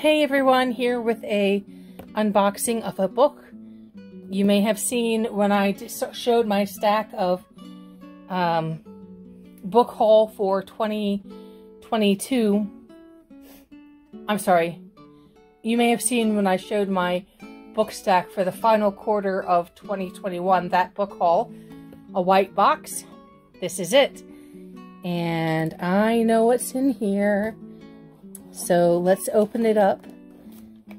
Hey everyone, here with a unboxing of a book. You may have seen when I showed my stack of book haul for 2022. I'm sorry. You may have seen when I showed my book stack for the final quarter of 2021, that book haul, a white box. This is it. And I know what's in here. So let's open it up.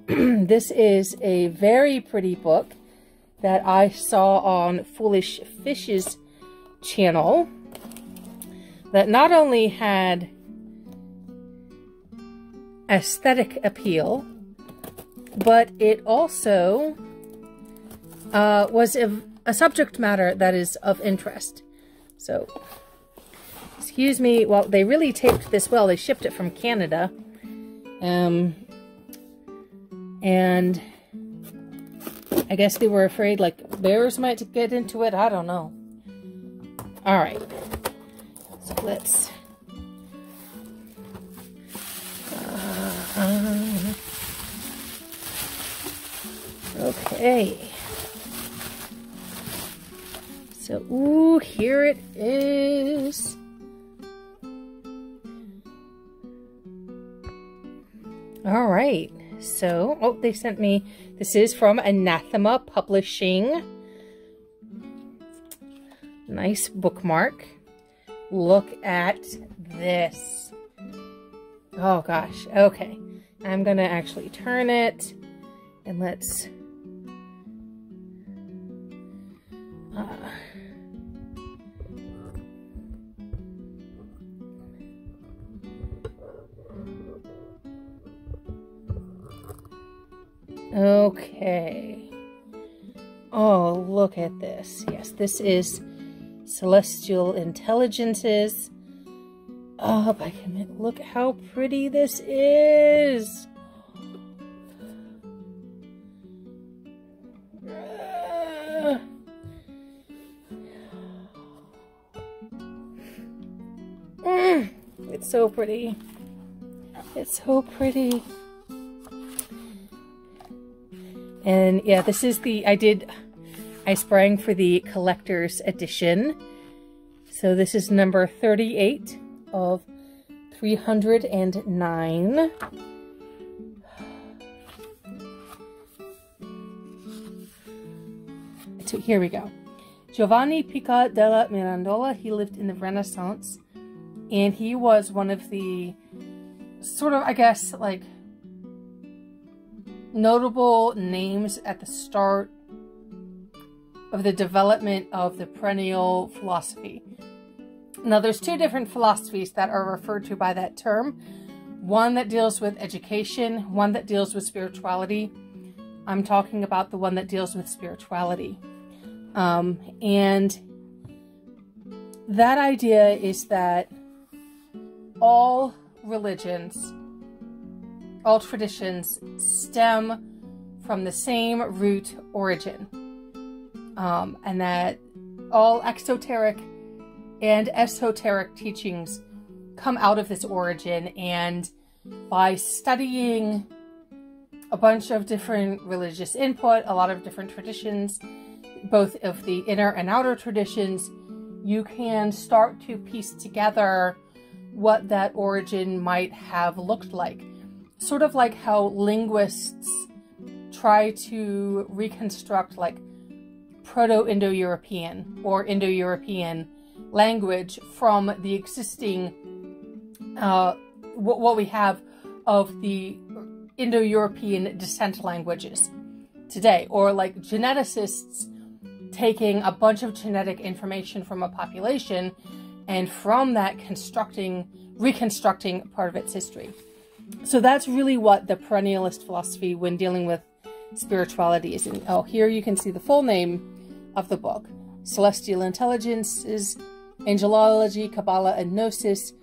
This is a very pretty book that I saw on Foolish Fish's channel that not only had aesthetic appeal, but it also was a subject matter that is of interest. So, excuse me, well, they really taped this well. They shipped it from Canada. And I guess they were afraid, like, bears might get into it. I don't know. All right. So let's... okay. So, ooh, here it is. All right. So, oh, they sent me, this is from Anathema Publishing. Nice bookmark. Look at this. Oh gosh, okay. I'm gonna actually turn it and let's okay. Oh, look at this. Yes, this is Celestial Intelligences. Oh, I can look how pretty this is. It's so pretty. It's so pretty. And yeah, this is the, I sprang for the collector's edition. So this is number 38 of 309. So here we go. Giovanni Pica della Mirandola, he lived in the Renaissance. And he was one of the sort of, I guess, like, notable names at the start of the development of the perennial philosophy. Now, there's two different philosophies that are referred to by that term. One that deals with education, one that deals with spirituality. I'm talking about the one that deals with spirituality. And that idea is that all religions, all traditions stem from the same root origin. And that all exoteric and esoteric teachings come out of this origin. And by studying a bunch of different religious input, a lot of different traditions, both of the inner and outer traditions, you can start to piece together what that origin might have looked like. Sort of like how linguists try to reconstruct, like, Proto-Indo-European or Indo-European language from the existing, what we have of the Indo-European descent languages today. Or like geneticists taking a bunch of genetic information from a population and from that reconstructing part of its history. So that's really what the perennialist philosophy when dealing with spirituality is. And oh, here you can see the full name of the book. Celestial Intelligences, Angelology, Kabbalah, and Gnosis,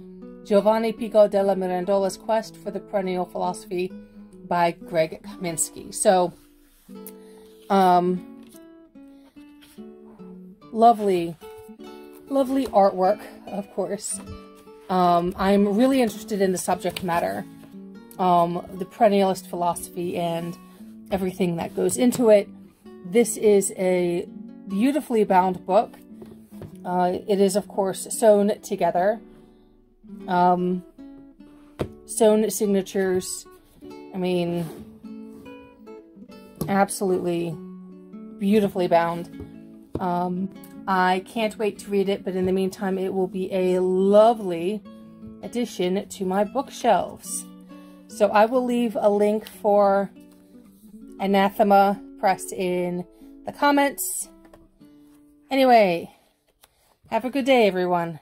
Giovanni Pico della Mirandola's Quest for the Perennial Philosophy by Greg Kaminsky. So, lovely artwork, of course. I'm really interested in the subject matter the perennialist philosophy and everything that goes into it. This is a beautifully bound book. It is, of course, sewn together. Sewn signatures. I mean, absolutely beautifully bound. I can't wait to read it, but in the meantime, it will be a lovely addition to my bookshelves. So I will leave a link for Anathema Press in the comments. Anyway, have a good day, everyone.